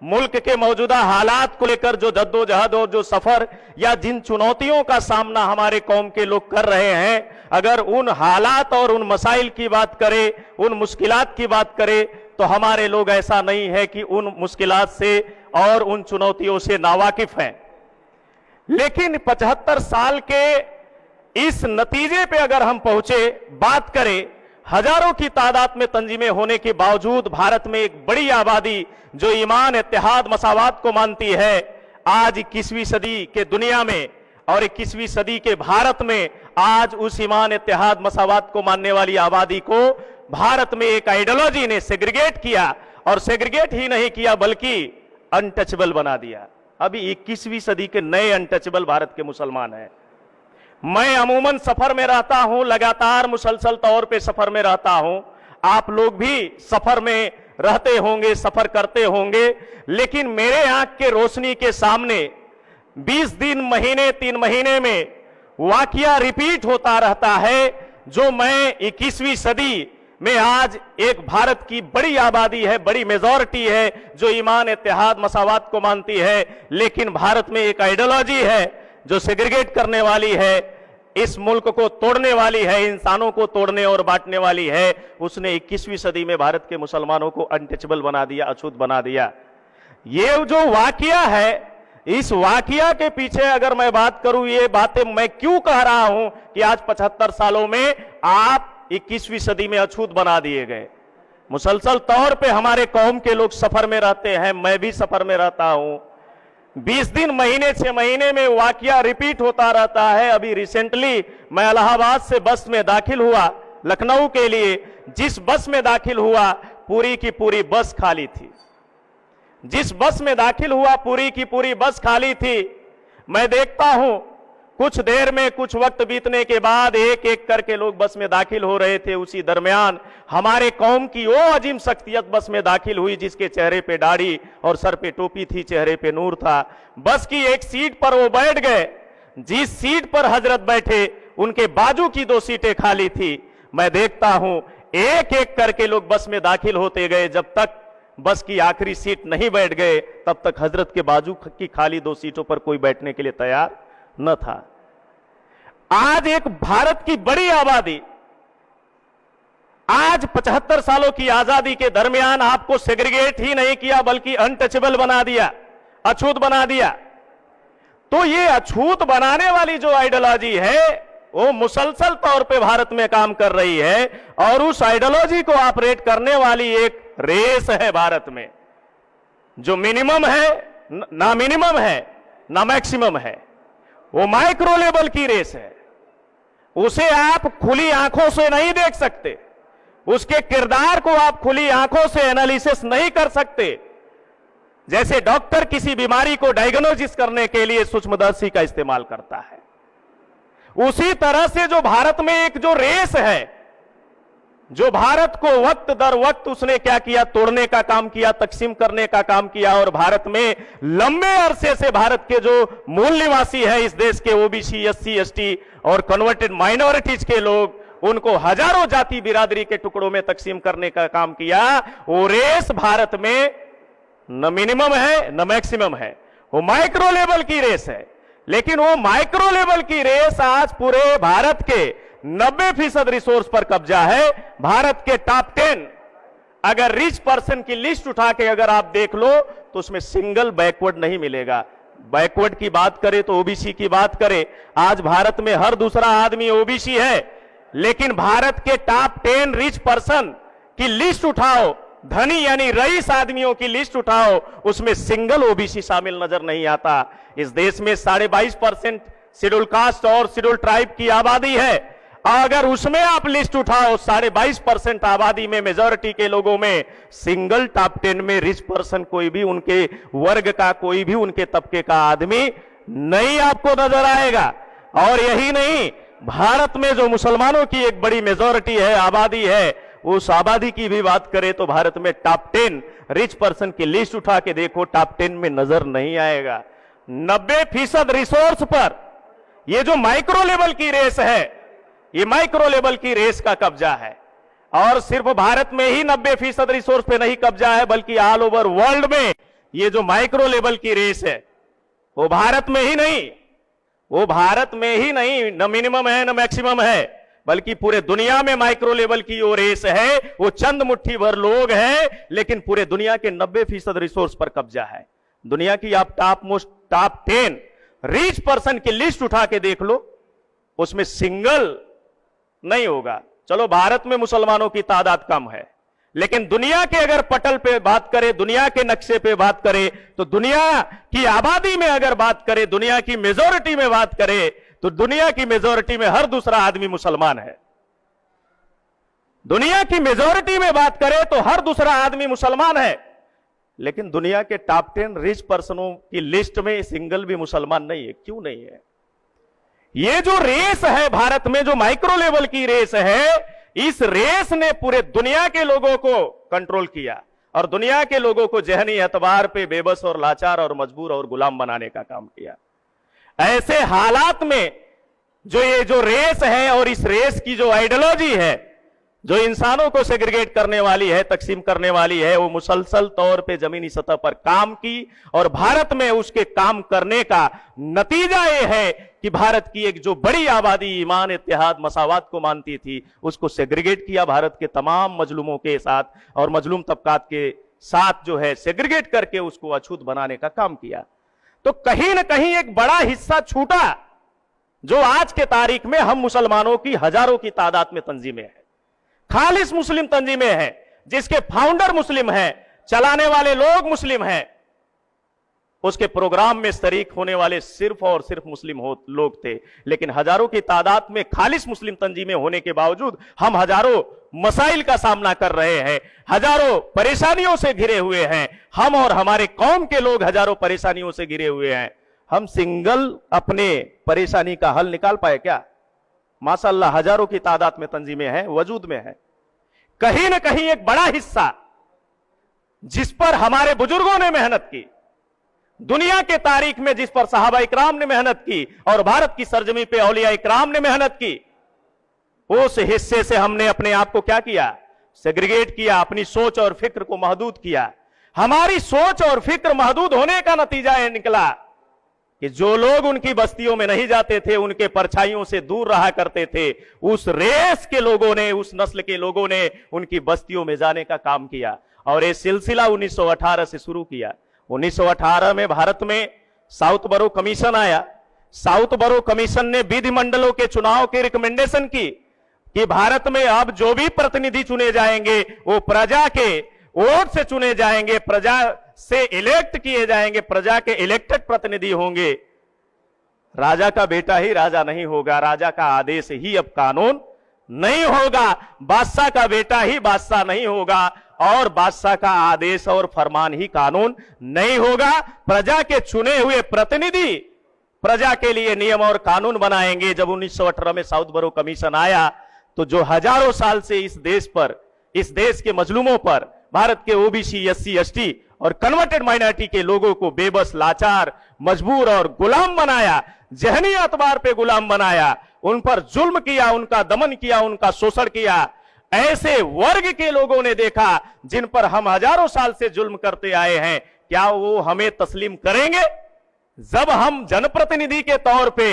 मुल्क के मौजूदा हालात को लेकर जो जद्दोजहद और जो सफर या जिन चुनौतियों का सामना हमारे कौम के लोग कर रहे हैं, अगर उन हालात और उन मसाइल की बात करें, उन मुश्किलात की बात करें, तो हमारे लोग ऐसा नहीं है कि उन मुश्किलात से और उन चुनौतियों से नावाकिफ हैं। लेकिन 75 साल के इस नतीजे पे अगर हम पहुंचे, बात करें, हजारों की तादाद में तंजीमें होने के बावजूद भारत में एक बड़ी आबादी जो ईमान, इत्तेहाद, मसावात को मानती है, आज 21वीं सदी के दुनिया में और 21वीं सदी के भारत में आज उस ईमान, इत्तेहाद, मसावात को मानने वाली आबादी को भारत में एक आइडियोलॉजी ने सेग्रीगेट किया, और सेग्रीगेट ही नहीं किया बल्कि अनटचेबल बना दिया। अभी 21वीं सदी के नए अनटचेबल भारत के मुसलमान हैं। मैं अमूमन सफर में रहता हूं, लगातार मुसलसल तौर पे सफर में रहता हूं, आप लोग भी सफर में रहते होंगे, सफर करते होंगे, लेकिन मेरे आंख के रोशनी के सामने 20 दिन, महीने, 3 महीने में वाकया रिपीट होता रहता है, जो मैं 21वीं सदी में आज एक भारत की बड़ी आबादी है, बड़ी मेजॉरिटी है जो ईमान, इत्तेहाद, मसावात को मानती है, लेकिन भारत में एक आइडियोलॉजी है जो सेग्रीगेट करने वाली है, इस मुल्क को तोड़ने वाली है, इंसानों को तोड़ने और बांटने वाली है। उसने 21वीं सदी में भारत के मुसलमानों को अनटचेबल बना दिया, अछूत बना दिया। ये जो वाकया है, इस वाकया के पीछे अगर मैं बात करूं, ये बातें मैं क्यों कह रहा हूं कि आज 75 सालों में आप 21वीं सदी में अछूत बना दिए गए। मुसलसल तौर पे हमारे कौम के लोग सफर में रहते हैं, मैं भी सफर में रहता हूं। 20 दिन, महीने, 6 महीने में वाकया रिपीट होता रहता है। अभी रिसेंटली मैं इलाहाबाद से बस में दाखिल हुआ लखनऊ के लिए। जिस बस में दाखिल हुआ, पूरी की पूरी बस खाली थी। जिस बस में दाखिल हुआ, पूरी की पूरी बस खाली थी। मैं देखता हूं कुछ देर में, कुछ वक्त बीतने के बाद एक एक करके लोग बस में दाखिल हो रहे थे। उसी दरमियान हमारे कौम की वो अजीम शख्सियत बस में दाखिल हुई जिसके चेहरे पे दाढ़ी और सर पे टोपी थी, चेहरे पे नूर था। बस की एक सीट पर वो बैठ गए। जिस सीट पर हजरत बैठे, उनके बाजू की 2 सीटें खाली थी। मैं देखता हूं एक एक करके लोग बस में दाखिल होते गए। जब तक बस की आखिरी सीट नहीं बैठ गए, तब तक हजरत के बाजू की खाली 2 सीटों पर कोई बैठने के लिए तैयार न था। आज एक भारत की बड़ी आबादी, आज 75 सालों की आजादी के दरमियान आपको सेग्रीगेट ही नहीं किया बल्कि अनटचेबल बना दिया, अछूत बना दिया। तो ये अछूत बनाने वाली जो आइडियोलॉजी है, वो मुसलसल तौर पे भारत में काम कर रही है, और उस आइडियोलॉजी को ऑपरेट करने वाली एक रेस है भारत में, जो मिनिमम है, ना मिनिमम है, ना मैक्सिमम है। वो माइक्रो लेवल की रेस है। उसे आप खुली आंखों से नहीं देख सकते, उसके किरदार को आप खुली आंखों से एनालिसिस नहीं कर सकते। जैसे डॉक्टर किसी बीमारी को डायग्नोसिस करने के लिए सूक्ष्मदर्शी का इस्तेमाल करता है, उसी तरह से जो भारत में एक जो रेस है, जो भारत को वक्त दर वक्त उसने क्या किया, तोड़ने का काम किया, तकसीम करने का काम किया। और भारत में लंबे अरसे से भारत के जो मूल निवासी है इस देश के, ओबीसी, एससी, एसटी और कन्वर्टेड माइनॉरिटीज के लोग, उनको हजारों जाति बिरादरी के टुकड़ों में तकसीम करने का काम किया। वो रेस भारत में न मिनिमम है न मैक्सिमम है, वो माइक्रो लेवल की रेस है। लेकिन वो माइक्रो लेवल की रेस आज पूरे भारत के 90% रिसोर्स पर कब्जा है। भारत के टॉप 10 अगर रिच पर्सन की लिस्ट उठा के अगर आप देख लो, तो उसमें सिंगल बैकवर्ड नहीं मिलेगा। बैकवर्ड की बात करें तो ओबीसी की बात करें, आज भारत में हर दूसरा आदमी ओबीसी है। लेकिन भारत के टॉप 10 रिच पर्सन की लिस्ट उठाओ, धनी यानी रईस आदमियों की लिस्ट उठाओ, उसमें सिंगल ओबीसी शामिल नजर नहीं आता। इस देश में 22.5% शेड्यूल कास्ट और शेड्यूल ट्राइब की आबादी है। अगर उसमें आप लिस्ट उठाओ, 22.5% आबादी में, मेजॉरिटी के लोगों में, सिंगल टॉप 10 में रिच पर्सन कोई भी उनके वर्ग का, कोई भी उनके तबके का आदमी नहीं आपको नजर आएगा। और यही नहीं, भारत में जो मुसलमानों की एक बड़ी मेजॉरिटी है, आबादी है, उस आबादी की भी बात करें तो भारत में टॉप 10 रिच पर्सन की लिस्ट उठा के देखो, टॉप 10 में नजर नहीं आएगा। 90% रिसोर्स पर ये जो माइक्रो लेवल की रेस है, ये माइक्रो लेवल की रेस का कब्जा है। और सिर्फ भारत में ही 90% रिसोर्स पे नहीं कब्जा है, बल्कि ऑल ओवर वर्ल्ड में ये जो माइक्रो लेवल की रेस है वो भारत में ही नहीं, वो भारत में ही नहीं, न मिनिमम है न मैक्सिमम है, बल्कि पूरे दुनिया में माइक्रो लेवल की वो रेस है। वो चंद मुट्ठी भर लोग हैं, लेकिन पूरे दुनिया के 90% रिसोर्स पर कब्जा है। दुनिया की आप टॉप 10 रिच पर्सन की लिस्ट उठा के देख लो, उसमें सिंगल नहीं होगा। चलो भारत में मुसलमानों की तादाद कम है, लेकिन दुनिया के अगर पटल पे बात करें, दुनिया के नक्शे पे बात करें, तो दुनिया की आबादी में अगर बात करें, दुनिया की मेजॉरिटी में बात करें, तो दुनिया की मेजॉरिटी में हर दूसरा आदमी मुसलमान है। दुनिया की मेजॉरिटी में बात करें तो हर दूसरा आदमी मुसलमान है, लेकिन दुनिया के टॉप 10 रिच पर्सनों की लिस्ट में सिंगल भी मुसलमान नहीं है। क्यों नहीं है? ये जो रेस है भारत में, जो माइक्रो लेवल की रेस है, इस रेस ने पूरे दुनिया के लोगों को कंट्रोल किया और दुनिया के लोगों को जहनी एतबार पे बेबस और लाचार और मजबूर और गुलाम बनाने का काम किया। ऐसे हालात में जो ये जो रेस है और इस रेस की जो आइडियोलॉजी है, जो इंसानों को सेग्रीगेट करने वाली है, तकसीम करने वाली है, वो मुसलसल तौर पे जमीनी सतह पर काम की और भारत में उसके काम करने का नतीजा ये है कि भारत की एक जो बड़ी आबादी ईमान, इत्तेहाद, मसावत को मानती थी, उसको सेग्रीगेट किया भारत के तमाम मजलूमों के साथ और मजलूम तबकात के साथ जो है सेग्रीगेट करके उसको अछूत बनाने का काम किया। तो कहीं ना कहीं एक बड़ा हिस्सा छूटा, जो आज के तारीख में हम मुसलमानों की हजारों की तादाद में तंजीमें हैं, खालिस मुस्लिम तंजीमें हैं, जिसके फाउंडर मुस्लिम हैं, चलाने वाले लोग मुस्लिम हैं, उसके प्रोग्राम में शरीक होने वाले सिर्फ और सिर्फ मुस्लिम लोग थे। लेकिन हजारों की तादाद में खालिस मुस्लिम तंजीमें होने के बावजूद हम हजारों मसाइल का सामना कर रहे हैं, हजारों परेशानियों से घिरे हुए हैं। हम और हमारे कौम के लोग हजारों परेशानियों से घिरे हुए हैं। हम सिंगल अपने परेशानी का हल निकाल पाए क्या? माशाअल्लाह हजारों की तादाद में तंजीमें हैं, वजूद में है। कहीं ना कहीं एक बड़ा हिस्सा जिस पर हमारे बुजुर्गों ने मेहनत की, दुनिया के तारीख में जिस पर सहाबा इकराम ने मेहनत की और भारत की सरजमी पे औलिया इकराम ने मेहनत की, उस हिस्से से हमने अपने आप को क्या किया? सेग्रीगेट किया, अपनी सोच और फिक्र को महदूद किया। हमारी सोच और फिक्र महदूद होने का नतीजा यह निकला कि जो लोग उनकी बस्तियों में नहीं जाते थे, उनके परछाइयों से दूर रहा करते थे, उस रेस के लोगों ने, उस नस्ल के लोगों ने उनकी बस्तियों में जाने का काम किया और यह सिलसिला 1918 से शुरू किया। 1918 में भारत में साउथ बरो कमीशन आया। साउथ बरो कमीशन ने विधिमंडलों के चुनाव की रिकमेंडेशन की कि भारत में अब जो भी प्रतिनिधि चुने जाएंगे वो प्रजा के वोट से चुने जाएंगे, प्रजा से इलेक्ट किए जाएंगे, प्रजा के इलेक्टेड प्रतिनिधि होंगे। राजा का बेटा ही राजा नहीं होगा, राजा का आदेश ही अब कानून नहीं होगा, बादशाह का बेटा ही बादशाह नहीं होगा और बादशाह का आदेश और फरमान ही कानून नहीं होगा। प्रजा के चुने हुए प्रतिनिधि प्रजा के लिए नियम और कानून बनाएंगे। जब 1918 में साउथ बरो कमीशन आया तो जो हजारों साल से इस देश पर, इस देश के मजलूमों पर, भारत के ओबीसी, एससी, एसटी और कन्वर्टेड माइनॉरिटी के लोगों को बेबस, लाचार, मजबूर और गुलाम बनाया, जहनी एतबार पे गुलाम बनाया, उन पर जुल्म किया, उनका दमन किया, उनका शोषण किया। ऐसे वर्ग के लोगों ने देखा जिन पर हम हजारों साल से जुल्म करते आए हैं, क्या वो हमें तस्लीम करेंगे? जब हम जनप्रतिनिधि के तौर पे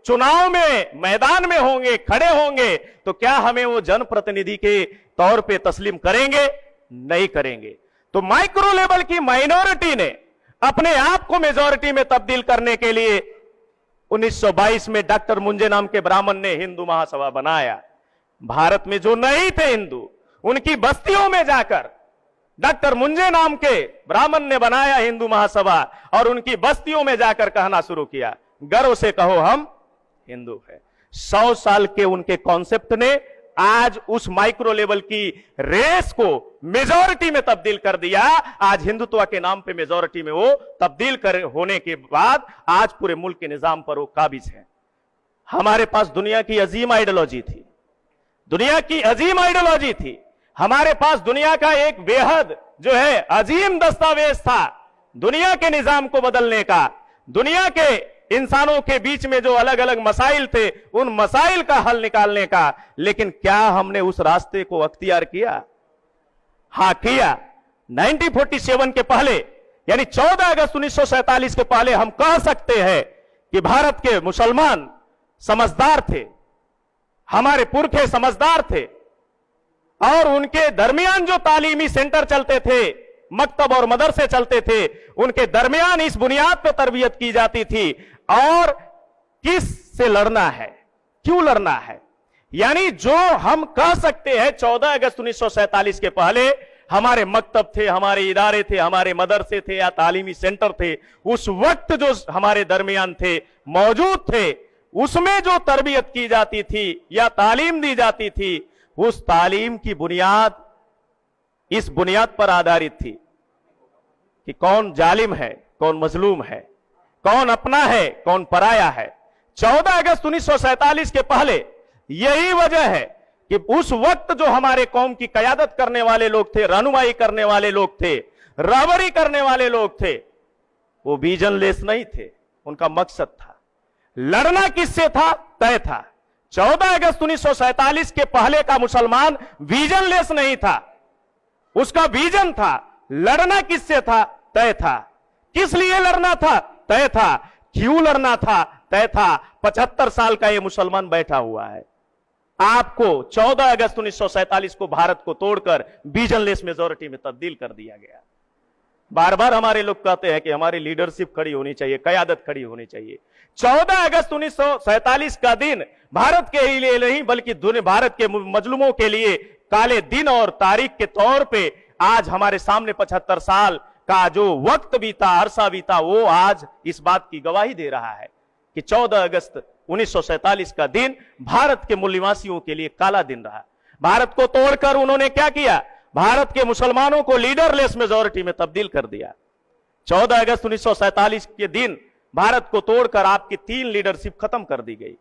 चुनाव में मैदान में होंगे, खड़े होंगे, तो क्या हमें वो जनप्रतिनिधि के तौर पे तस्लीम करेंगे? नहीं करेंगे। तो माइक्रो लेवल की माइनॉरिटी ने अपने आप को मेजॉरिटी में तब्दील करने के लिए 1922 में डॉक्टर मुंजे नाम के ब्राह्मण ने हिंदू महासभा बनाया। भारत में जो नहीं थे हिंदू, उनकी बस्तियों में जाकर डॉक्टर मुंजे नाम के ब्राह्मण ने बनाया हिंदू महासभा और उनकी बस्तियों में जाकर कहना शुरू किया, गर्व से कहो हम हिंदू हैं। 100 साल के उनके कॉन्सेप्ट ने आज उस माइक्रो लेवल की रेस को मेजॉरिटी में तब्दील कर दिया। आज हिंदुत्व के नाम पे मेजॉरिटी में वो तब्दील कर होने के बाद आज पूरे मुल्क के निजाम पर वो काबिज है। हमारे पास दुनिया की अजीम आइडियोलॉजी थी, दुनिया की अजीम आइडियोलॉजी थी। हमारे पास दुनिया का एक बेहद जो है अजीम दस्तावेज था दुनिया के निजाम को बदलने का, दुनिया के इंसानों के बीच में जो अलग अलग मसाइल थे उन मसाइल का हल निकालने का। लेकिन क्या हमने उस रास्ते को अख्तियार किया? हां किया। 1947 के पहले यानी 14 अगस्त 1947 के पहले हम कह सकते हैं कि भारत के मुसलमान समझदार थे, हमारे पुरखे समझदार थे, और उनके दरमियान जो तालीमी सेंटर चलते थे, मकतब और मदरसे चलते थे, उनके दरमियान इस बुनियाद पर तरबियत की जाती थी और किस से लड़ना है, क्यों लड़ना है। यानी जो हम कह सकते हैं 14 अगस्त 1947 के पहले हमारे मकतब थे, हमारे इदारे थे, हमारे मदरसे थे या तालीमी सेंटर थे, उस वक्त जो हमारे दरमियान थे, मौजूद थे, उसमें जो तरबियत की जाती थी या तालीम दी जाती थी, उस तालीम की बुनियाद इस बुनियाद पर आधारित थी कि कौन जालिम है, कौन मजलूम है, कौन अपना है, कौन पराया है। 14 अगस्त 1947 के पहले यही वजह है कि उस वक्त जो हमारे कौम की कयादत करने वाले लोग थे, रहनुमाई करने वाले लोग थे, रहबरी करने वाले लोग थे, वो विजनलेस नहीं थे। उनका मकसद था, लड़ना किससे था, तय था। 14 अगस्त 1947 के पहले का मुसलमान विजनलेस नहीं था, उसका विजन था। लड़ना किससे था, तय था। किस लिए लड़ना था, तय था। क्यों लड़ना था, तय था। 75 साल का यह मुसलमान बैठा हुआ है। आपको 14 अगस्त 1947 को भारत को तोड़कर विजनलेस मेजॉरिटी में तब्दील कर दिया गया। बार बार हमारे लोग कहते हैं कि हमारी लीडरशिप खड़ी होनी चाहिए, कयादत खड़ी होनी चाहिए। 14 अगस्त 1947 का दिन भारत के ही लिए नहीं बल्कि भारत के मजलूमों के लिए काले दिन और तारीख के तौर पे आज हमारे सामने 75 साल का जो वक्त बीता, अरसा बीता, वो आज इस बात की गवाही दे रहा है कि 14 अगस्त 1947 का दिन भारत के मूल निवासियों के लिए काला दिन रहा। भारत को तोड़कर उन्होंने क्या किया, भारत के मुसलमानों को लीडरलेस मेजॉरिटी में तब्दील कर दिया। 14 अगस्त 1947 के दिन भारत को तोड़कर आपकी 3 लीडरशिप खत्म कर दी गई।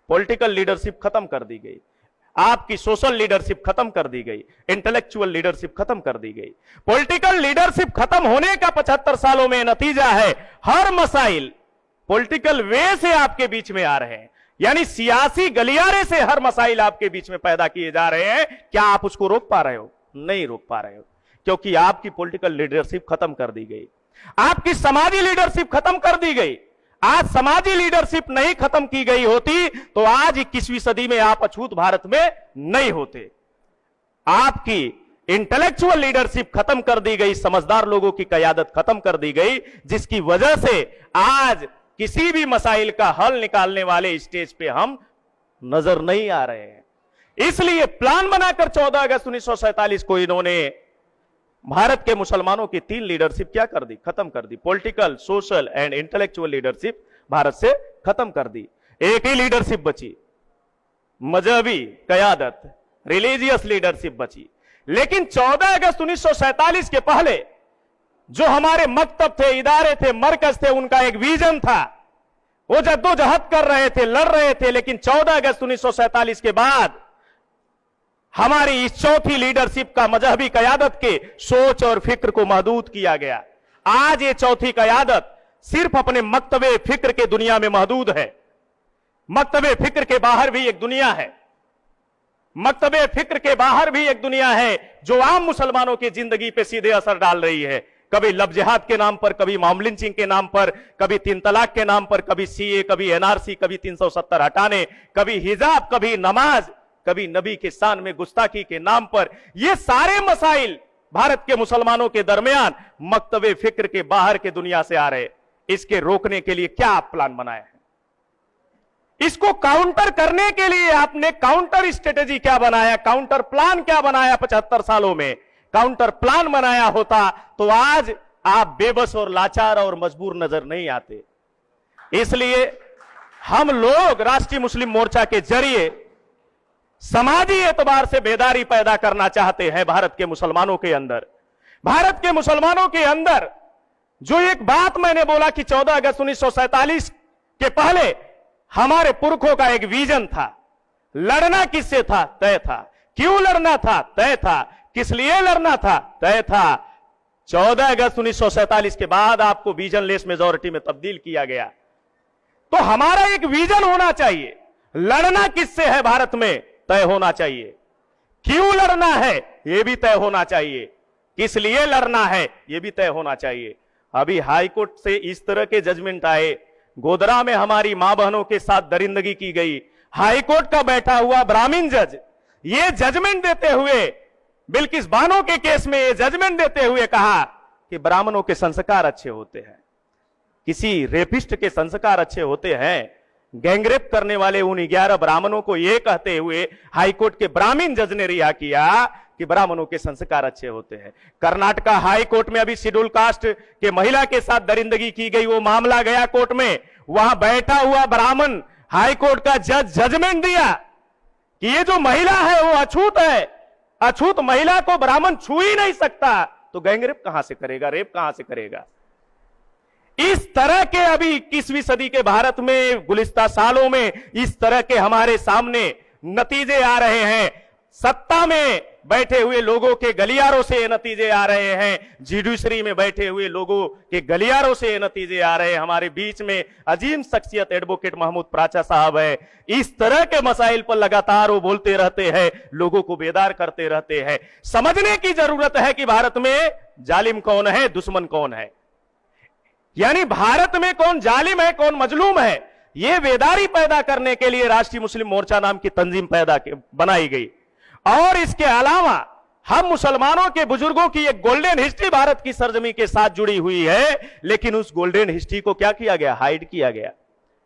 पॉलिटिकल लीडरशिप खत्म कर दी गई, आपकी सोशल लीडरशिप खत्म कर दी गई, इंटेलेक्चुअल लीडरशिप खत्म कर दी गई। पॉलिटिकल लीडरशिप खत्म होने का 75 सालों में नतीजा है, हर मसाइल पॉलिटिकल वे से आपके बीच में आ रहे हैं। यानी सियासी गलियारे से हर मसाइल आपके बीच में पैदा किए जा रहे हैं। क्या आप उसको रोक पा रहे हो? नहीं रोक पा रहे हो, क्योंकि आपकी पॉलिटिकल लीडरशिप खत्म कर दी गई, आपकी समाजी लीडरशिप खत्म कर दी गई। आज समाजी लीडरशिप नहीं खत्म की गई होती तो आज 21वीं सदी में आप अछूत भारत में नहीं होते। आपकी इंटेलेक्चुअल लीडरशिप खत्म कर दी गई, समझदार लोगों की कयादत खत्म कर दी गई, जिसकी वजह से आज किसी भी मसाइल का हल निकालने वाले स्टेज पे हम नजर नहीं आ रहे हैं। इसलिए प्लान बनाकर 14 अगस्त 1947 को इन्होंने भारत के मुसलमानों की 3 लीडरशिप क्या कर दी, खत्म कर दी। Political, social and intellectual leadership Bharat से खत्म कर दी। एक ही लीडरशिप बची, मजहबी कयादत, रिलीजियस लीडरशिप बची। लेकिन 14 अगस्त 1947 के पहले जो हमारे मकतब थे, इदारे थे, मरकज थे, उनका एक विजन था। वो जद्दोजहद कर रहे थे, लड़ रहे थे। लेकिन 14 अगस्त 1947 के बाद हमारी इस चौथी लीडरशिप का मजहबी कयादत के सोच और फिक्र को महदूद किया गया। आज ये चौथी कयादत सिर्फ अपने मकतबे फिक्र के दुनिया में महदूद है। मकतबे फिक्र के बाहर भी एक दुनिया है, मकतबे फिक्र के बाहर भी एक दुनिया है जो आम मुसलमानों की जिंदगी पे सीधे असर डाल रही है। कभी लव जिहाद के नाम पर, कभी मॉब लिंचिंग के नाम पर, कभी 3 तलाक के नाम पर, कभी सीए, कभी एनआरसी, कभी 370 हटाने, कभी हिजाब, कभी नमाज, कभी नबी के शान में गुस्ताखी के नाम पर। ये सारे मसाइल भारत के मुसलमानों के दरमियान मकतबे फिक्र के बाहर के दुनिया से आ रहे। इसके रोकने के लिए क्या आप प्लान बनाए हैं? इसको काउंटर करने के लिए आपने काउंटर स्ट्रेटेजी क्या बनाया, काउंटर प्लान क्या बनाया? 75 सालों में काउंटर प्लान बनाया होता तो आज आप बेबस और लाचार और मजबूर नजर नहीं आते। इसलिए हम लोग राष्ट्रीय मुस्लिम मोर्चा के जरिए समाजी एतबार से बेदारी पैदा करना चाहते हैं भारत के मुसलमानों के अंदर। भारत के मुसलमानों के अंदर जो एक बात मैंने बोला कि 14 अगस्त 1947 के पहले हमारे पुरखों का एक विजन था। लड़ना किससे था? तय था। क्यों लड़ना था? तय था। किस लिए लड़ना था? तय था। 14 अगस्त 1947 के बाद आपको विजनलेस मेजॉरिटी में तब्दील किया गया। तो हमारा एक विजन होना चाहिए। लड़ना किससे है भारत में? तय होना चाहिए। क्यों लड़ना है? यह भी तय होना चाहिए। किस लिए लड़ना है? यह भी तय होना चाहिए। अभी हाईकोर्ट से इस तरह के जजमेंट आए, गोधरा में हमारी मां बहनों के साथ दरिंदगी की गई, हाईकोर्ट का बैठा हुआ ब्राह्मण जज ये जजमेंट देते हुए, बिल्किस बानो के केस में ये जजमेंट देते हुए कहा कि ब्राह्मणों के संस्कार अच्छे होते हैं, किसी रेपिस्ट के संस्कार अच्छे होते हैं। गैंगरेप करने वाले उन 11 ब्राह्मणों को यह कहते हुए हाईकोर्ट के ब्राह्मण जज ने रिहा किया कि ब्राह्मणों के संस्कार अच्छे होते हैं। कर्नाटका हाईकोर्ट में अभी शेड्यूल कास्ट के महिला के साथ दरिंदगी की गई, वो मामला गया कोर्ट में, वहां बैठा हुआ ब्राह्मण हाईकोर्ट का जज जजमेंट दिया कि ये जो महिला है वो अछूत है, अछूत महिला को ब्राह्मण छू ही नहीं सकता, तो गैंगरेप कहां से करेगा, रेप कहां से करेगा। इस तरह के अभी 21वीं सदी के भारत में गुलिस्ता सालों में इस तरह के हमारे सामने नतीजे आ रहे हैं। सत्ता में बैठे हुए लोगों के गलियारों से ये नतीजे आ रहे हैं, जुडिशरी में बैठे हुए लोगों के गलियारों से ये नतीजे आ रहे हैं। हमारे बीच में अजीम शख्सियत एडवोकेट महमूद प्राचा साहब है, इस तरह के मसाइल पर लगातार वो बोलते रहते हैं, लोगों को बेदार करते रहते हैं। समझने की जरूरत है कि भारत में जालिम कौन है, दुश्मन कौन है, यानी भारत में कौन जालिम है, कौन मजलूम है। यह बेदारी पैदा करने के लिए राष्ट्रीय मुस्लिम मोर्चा नाम की तंजीम बनाई गई। और इसके अलावा हम मुसलमानों के बुजुर्गों की एक गोल्डन हिस्ट्री भारत की सरजमी के साथ जुड़ी हुई है, लेकिन उस गोल्डन हिस्ट्री को क्या किया गया, हाइड किया गया।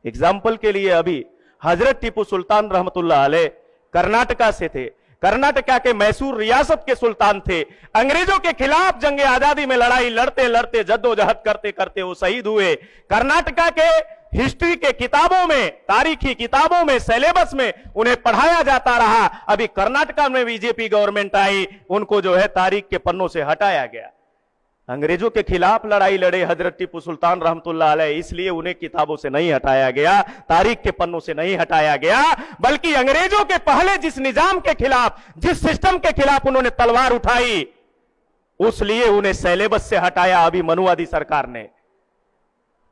एग्जाम्पल के लिए अभी हजरत टीपू सुल्तान रहमतुल्लाह अलैह कर्नाटका से थे, कर्नाटका के मैसूर रियासत के सुल्तान थे। अंग्रेजों के खिलाफ जंग आजादी में लड़ाई लड़ते लड़ते जद्दोजहद करते करते वो शहीद हुए। कर्नाटका के हिस्ट्री के किताबों में, तारीखी किताबों में, सिलेबस में उन्हें पढ़ाया जाता रहा। अभी कर्नाटका में बीजेपी गवर्नमेंट आई, उनको जो है तारीख के पन्नों से हटाया गया। अंग्रेजों के खिलाफ लड़ाई लड़े हजरत टीपू सुल्तान रहमतुल्लाह अलैह, इसलिए उन्हें किताबों से नहीं हटाया गया, तारीख के पन्नों से नहीं हटाया गया, बल्कि अंग्रेजों के पहले जिस निजाम के खिलाफ, जिस सिस्टम के खिलाफ उन्होंने तलवार उठाई, उस लिए उन्हें सिलेबस से हटाया अभी मनुवादी सरकार ने।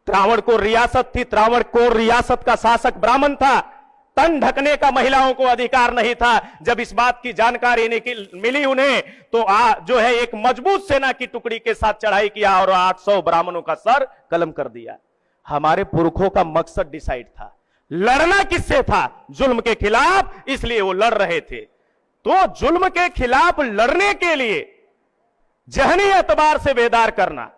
त्रावणकोर रियासत थी, त्रावणकोर रियासत का शासक ब्राह्मण था, तन ढकने का महिलाओं को अधिकार नहीं था। जब इस बात की जानकारी मिली उन्हें, तो जो है एक मजबूत सेना की टुकड़ी के साथ चढ़ाई किया और 800 ब्राह्मणों का सर कलम कर दिया। हमारे पुरखों का मकसद डिसाइड था, लड़ना किससे था, जुल्म के खिलाफ, इसलिए वो लड़ रहे थे। तो जुल्म के खिलाफ लड़ने के लिए जहनी एतबार से बेदार करना,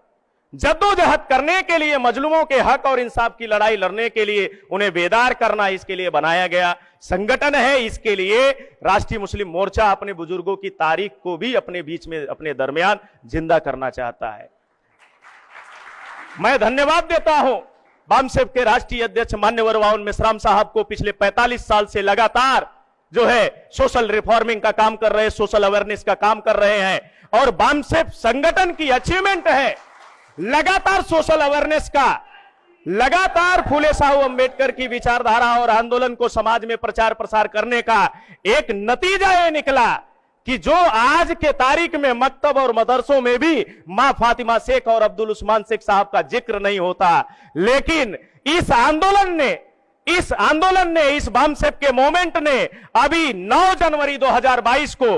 जद्दोजहद करने के लिए, मजलूमों के हक और इंसाफ की लड़ाई लड़ने के लिए उन्हें बेदार करना, इसके लिए बनाया गया संगठन है। इसके लिए राष्ट्रीय मुस्लिम मोर्चा अपने बुजुर्गों की तारीख को भी अपने बीच में, अपने दरमियान जिंदा करना चाहता है। मैं धन्यवाद देता हूं बामसेफ के राष्ट्रीय अध्यक्ष मान्यवर वाउन मेश्राम साहब को, पिछले 45 साल से लगातार जो है सोशल रिफॉर्मिंग का काम कर रहे हैं, सोशल अवेयरनेस का काम कर रहे हैं। और बामसेफ संगठन की अचीवमेंट है लगातार सोशल अवेयरनेस का, लगातार फूले साहू अंबेडकर की विचारधारा और आंदोलन को समाज में प्रचार प्रसार करने का एक नतीजा यह निकला कि जो आज के तारीख में मकतब और मदरसों में भी मां फातिमा शेख और अब्दुल उस्मान शेख साहब का जिक्र नहीं होता, लेकिन इस आंदोलन ने, इस बामसेफ के मोमेंट ने अभी 9 जनवरी 2022 को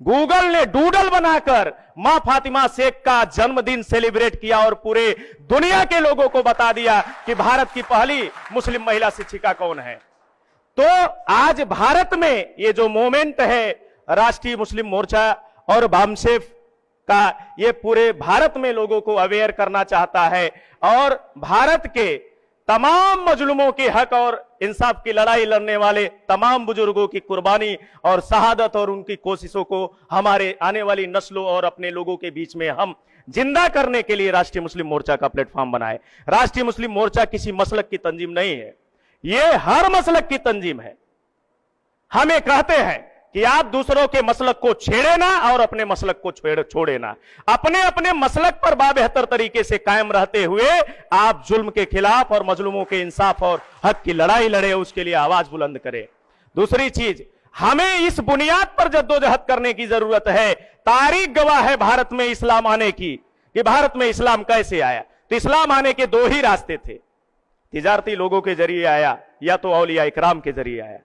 गूगल ने डूडल बनाकर मां फातिमा शेख का जन्मदिन सेलिब्रेट किया और पूरे दुनिया के लोगों को बता दिया कि भारत की पहली मुस्लिम महिला शिक्षिका कौन है। तो आज भारत में ये जो मोमेंट है राष्ट्रीय मुस्लिम मोर्चा और बामसेफ का, ये पूरे भारत में लोगों को अवेयर करना चाहता है और भारत के तमाम मजलूमों के हक और इंसाफ की लड़ाई लड़ने वाले तमाम बुजुर्गों की कुर्बानी और शहादत और उनकी कोशिशों को हमारे आने वाली नस्लों और अपने लोगों के बीच में हम जिंदा करने के लिए राष्ट्रीय मुस्लिम मोर्चा का प्लेटफॉर्म बनाए। राष्ट्रीय मुस्लिम मोर्चा किसी मसलक की तंजीम नहीं है, ये हर मसलक की तंजीम है। हम ये कहते हैं कि आप दूसरों के मसलक को छेड़े ना और अपने मसलक को छोड़े ना, अपने अपने मसलक पर बाबेहतर तरीके से कायम रहते हुए आप जुल्म के खिलाफ और मजलूमों के इंसाफ और हक की लड़ाई लड़े, उसके लिए आवाज बुलंद करें। दूसरी चीज, हमें इस बुनियाद पर जद्दोजहद करने की जरूरत है। तारीख गवाह है भारत में इस्लाम आने की, कि भारत में इस्लाम कैसे आया। तो इस्लाम आने के 2 ही रास्ते थे, तिजारती लोगों के जरिए आया या तो औलिया इकराम के जरिए आया।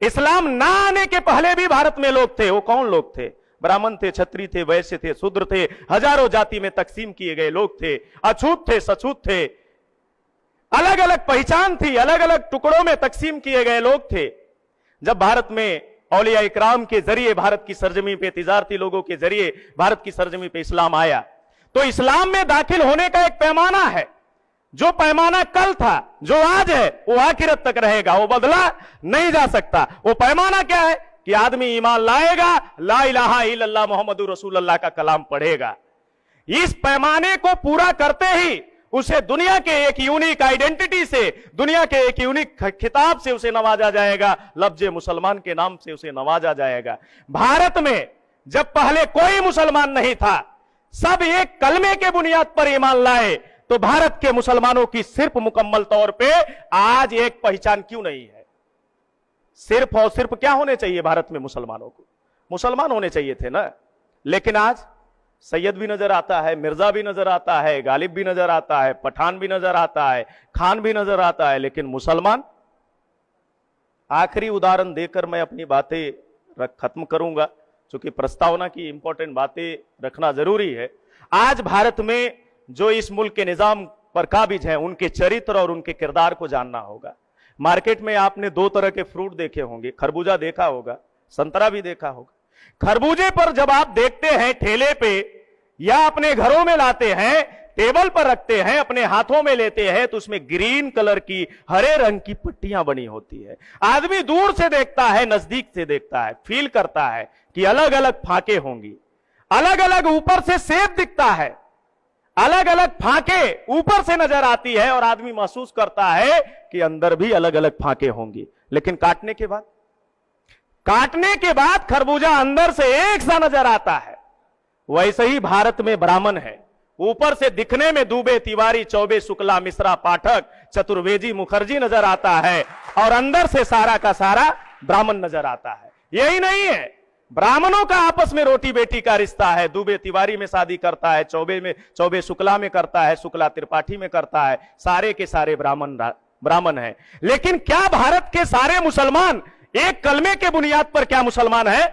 इस्लाम ना आने के पहले भी भारत में लोग थे। वो कौन लोग थे? ब्राह्मण थे, क्षत्रिय थे, वैश्य थे, शूद्र थे, हजारों जाति में तकसीम किए गए लोग थे, अछूत थे, सछूत थे, अलग अलग पहचान थी, अलग अलग टुकड़ों में तकसीम किए गए लोग थे। जब भारत में औलिया इकराम के जरिए भारत की सरजमी पे, तिजारती लोगों के जरिए भारत की सरजमी पे इस्लाम आया, तो इस्लाम में दाखिल होने का एक पैमाना है। जो पैमाना कल था, जो आज है, वो आखिरत तक रहेगा, वो बदला नहीं जा सकता। वो पैमाना क्या है कि आदमी ईमान लाएगा, ला इलाहा इल्लल्लाह मुहम्मदुर रसूलुल्लाह का कलाम पढ़ेगा। इस पैमाने को पूरा करते ही उसे दुनिया के एक यूनिक आइडेंटिटी से, दुनिया के एक यूनिक खिताब से उसे नवाजा जाएगा, लफ्ज़े मुसलमान के नाम से उसे नवाजा जाएगा। भारत में जब पहले कोई मुसलमान नहीं था, सब एक कलमे के बुनियाद पर ईमान लाए, तो भारत के मुसलमानों की सिर्फ मुकम्मल तौर पे आज एक पहचान क्यों नहीं है? सिर्फ और सिर्फ क्या होने चाहिए भारत में मुसलमानों को? मुसलमान होने चाहिए थे ना। लेकिन आज सैयद भी नजर आता है, मिर्जा भी नजर आता है, गालिब भी नजर आता है, पठान भी नजर आता है, खान भी नजर आता है, लेकिन मुसलमान। आखिरी उदाहरण देकर मैं अपनी बातें खत्म करूंगा, क्योंकि प्रस्तावना की इंपॉर्टेंट बातें रखना जरूरी है। आज भारत में जो इस मुल्क के निजाम पर काबिज हैं, उनके चरित्र और उनके किरदार को जानना होगा। मार्केट में आपने दो तरह के फ्रूट देखे होंगे, खरबूजा देखा होगा, संतरा भी देखा होगा। खरबूजे पर जब आप देखते हैं ठेले पे या अपने घरों में लाते हैं, टेबल पर रखते हैं, अपने हाथों में लेते हैं, तो उसमें ग्रीन कलर की, हरे रंग की पट्टियां बनी होती है। आदमी दूर से देखता है, नजदीक से देखता है, फील करता है कि अलग अलग फाके होंगी, अलग अलग ऊपर से सेब दिखता है, अलग अलग फाके ऊपर से नजर आती है, और आदमी महसूस करता है कि अंदर भी अलग अलग फाके होंगी। लेकिन काटने के बाद खरबूजा अंदर से एक सा नजर आता है। वैसे ही भारत में ब्राह्मण है, ऊपर से दिखने में दुबे, तिवारी, चौबे, शुक्ला, मिश्रा, पाठक, चतुर्वेदी, मुखर्जी नजर आता है, और अंदर से सारा का सारा ब्राह्मण नजर आता है। यही नहीं है, ब्राह्मणों का आपस में रोटी बेटी का रिश्ता है। दुबे तिवारी में शादी करता है, चौबे शुक्ला में करता है, शुक्ला त्रिपाठी में करता है, सारे के सारे ब्राह्मण है। लेकिन क्या भारत के सारे मुसलमान एक कलमे के बुनियाद पर क्या मुसलमान है?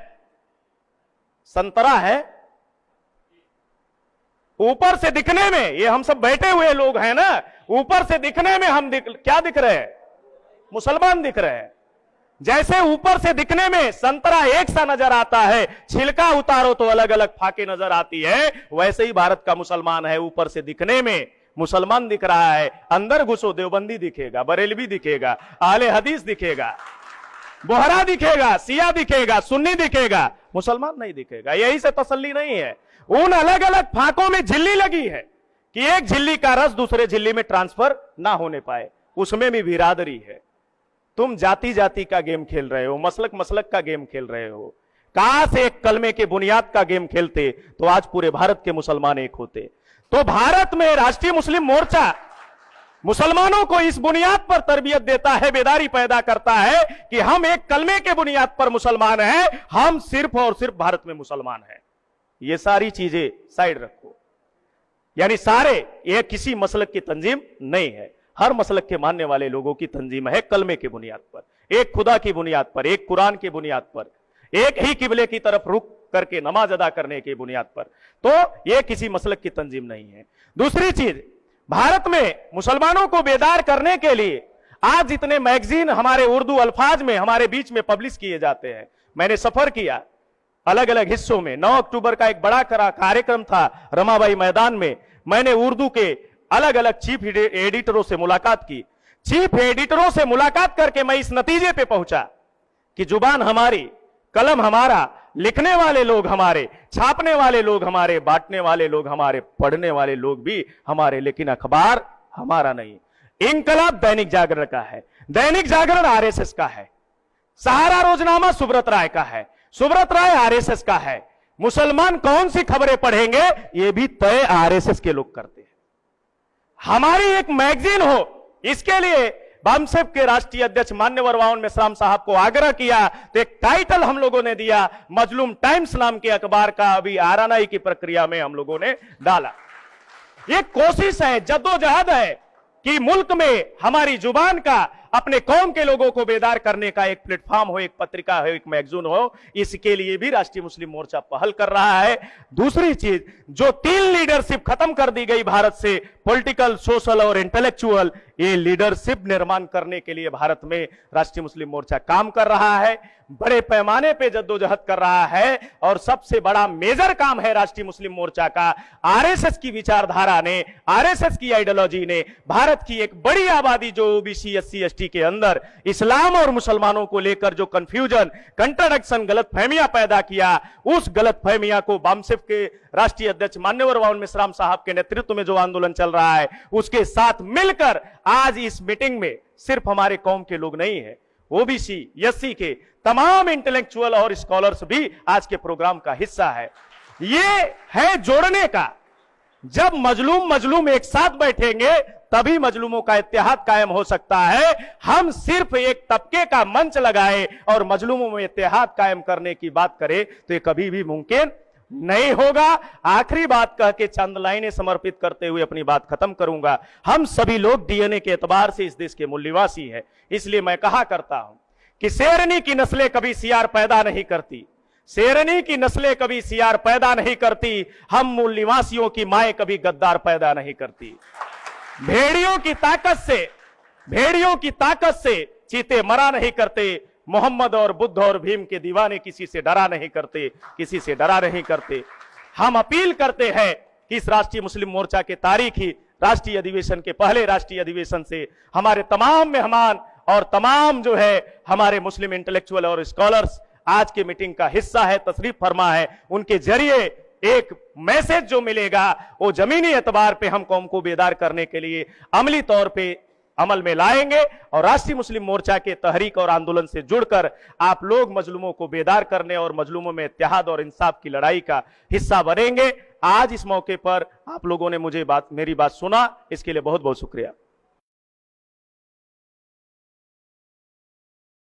संतरा है, ऊपर से दिखने में, ये हम सब बैठे हुए लोग हैं ना, ऊपर से दिखने में हम क्या दिख रहे हैं? मुसलमान दिख रहे हैं। जैसे ऊपर से दिखने में संतरा एक सा नजर आता है, छिलका उतारो तो अलग अलग फाके नजर आती है, वैसे ही भारत का मुसलमान है, ऊपर से दिखने में मुसलमान दिख रहा है, अंदर घुसो देवबंदी दिखेगा, बरेलवी दिखेगा, आले हदीस दिखेगा, बोहरा दिखेगा, सिया दिखेगा, सुन्नी दिखेगा, मुसलमान नहीं दिखेगा। यही से तसल्ली नहीं है। उन अलग अलग फाकों में झिल्ली लगी है कि एक झिल्ली का रस दूसरे झिल्ली में ट्रांसफर ना होने पाए, उसमें भी बिरादरी है। तुम जाति जाति का गेम खेल रहे हो, मसलक मसलक का गेम खेल रहे हो। काश एक कलमे के बुनियाद का गेम खेलते तो आज पूरे भारत के मुसलमान एक होते। तो भारत में राष्ट्रीय मुस्लिम मोर्चा मुसलमानों को इस बुनियाद पर तरबियत देता है, बेदारी पैदा करता है कि हम एक कलमे के बुनियाद पर मुसलमान हैं, हम सिर्फ और सिर्फ भारत में मुसलमान हैं। ये सारी चीजें साइड रखो, यानी सारे, ये किसी मसलक की तंजीम नहीं है, हर मसलक के मानने वाले लोगों की तंजीम है कलमे की बुनियाद पर, एक खुदा की बुनियाद पर, एक कुरान की बुनियाद पर, एक ही किबले की तरफ रुख करके नमाज अदा करने की बुनियाद पर। तो यह किसी मसलक की तंजीम नहीं है। दूसरी चीज, भारत में मुसलमानों को बेदार करने के लिए आज जितने मैगजीन हमारे उर्दू अल्फाज में हमारे बीच में पब्लिश किए जाते हैं, मैंने सफर किया अलग अलग हिस्सों में। 9 अक्टूबर का एक बड़ा कार्यक्रम था रमाबाई मैदान में, मैंने उर्दू के अलग अलग चीफ एडिटरों से मुलाकात की। चीफ एडिटरों से मुलाकात करके मैं इस नतीजे पे पहुंचा कि जुबान हमारी, कलम हमारा, लिखने वाले लोग हमारे, छापने वाले लोग हमारे, बांटने वाले लोग हमारे, पढ़ने वाले लोग भी हमारे, लेकिन अखबार हमारा नहीं। इंकलाब दैनिक जागरण का है, दैनिक जागरण आरएसएस का है, सहारा रोजनामा सुब्रत राय का है, सुब्रत राय आरएसएस का है। मुसलमान कौन सी खबरें पढ़ेंगे ये भी तय आरएसएस के लोग करते हैं। हमारी एक मैगजीन हो, इसके लिए बामसेफ के राष्ट्रीय अध्यक्ष मान्यवर वाउन मेश्राम साहब को आग्रह किया तो एक टाइटल हम लोगों ने दिया, मजलूम टाइम्स नाम के अखबार का अभी आरानाई की प्रक्रिया में हम लोगों ने डाला। एक कोशिश है, जद्दोजहद है कि मुल्क में हमारी जुबान का अपने कौम के लोगों को बेदार करने का एक प्लेटफॉर्म हो, एक पत्रिका हो, एक मैगजीन हो, इसके लिए भी राष्ट्रीय मुस्लिम मोर्चा पहल कर रहा है। दूसरी चीज, जो 3 लीडरशिप खत्म कर दी गई भारत से, पॉलिटिकल, सोशल और इंटेलेक्चुअल, ये लीडरशिप निर्माण करने के लिए भारत में राष्ट्रीय मुस्लिम मोर्चा काम कर रहा है, बड़े पैमाने पे जद्दोजहद कर रहा है। और सबसे बड़ा मेजर काम है राष्ट्रीय मुस्लिम मोर्चा का, आरएसएस की विचारधारा ने, आरएसएस की आइडियोलॉजी ने भारत की एक बड़ी आबादी जो ओबीसी, एससी, एसटी के अंदर इस्लाम और मुसलमानों को लेकर जो कंफ्यूजन, कंट्राडिक्शन, गलतफहमियां पैदा किया, उस गलतफहमियां को बामसेफ के राष्ट्रीय अध्यक्ष मान्यवर बाउल मिश्राम साहब के नेतृत्व में जो आंदोलन चल रहा है, उसके साथ मिलकर आज इस मीटिंग में सिर्फ हमारे कौम के लोग नहीं है, ओबीसी, एससी के तमाम इंटेलेक्चुअल और स्कॉलर्स भी आज के प्रोग्राम का हिस्सा है। ये है जोड़ने का। जब मजलूम एक साथ बैठेंगे तभी मजलूमों का इत्तेहाद कायम हो सकता है। हम सिर्फ एक तबके का मंच लगाए और मजलूमों में इत्तेहाद कायम करने की बात करें तो ये कभी भी मुमकिन नहीं होगा। आखिरी बात कह के चंद लाइनें समर्पित करते हुए अपनी बात खत्म करूंगा। हम सभी लोग डीएनए के एतबार से इस देश के मूल निवासी हैं, इसलिए मैं कहा करता हूं कि शेरनी की नस्लें कभी सियार पैदा नहीं करती, शेरनी की नस्लें कभी सियार पैदा नहीं करती, हम मूल निवासियों की माएं कभी गद्दार पैदा नहीं करती। भेड़ियों की ताकत से चीते मरा नहीं करते, मोहम्मद और बुद्ध और भीम के दीवाने किसी से डरा नहीं करते, किसी से डरा नहीं करते। हम अपील करते हैं कि इस राष्ट्रीय मुस्लिम मोर्चा के तारीखी राष्ट्रीय अधिवेशन के पहले राष्ट्रीय अधिवेशन से हमारे तमाम मेहमान और तमाम जो है हमारे मुस्लिम इंटेलेक्चुअल और स्कॉलर्स आज के मीटिंग का हिस्सा है, तशरीफ फरमा है, उनके जरिए एक मैसेज जो मिलेगा वो जमीनी एतबार पे हम कौम को बेदार करने के लिए अमली तौर पे अमल में लाएंगे और राष्ट्रीय मुस्लिम मोर्चा के तहरीक और आंदोलन से जुड़कर आप लोग मजलूमों को बेदार करने और मजलूमों में इत्तेहाद और इंसाफ की लड़ाई का हिस्सा बनेंगे। आज इस मौके पर आप लोगों ने मेरी बात सुना, इसके लिए बहुत बहुत शुक्रिया।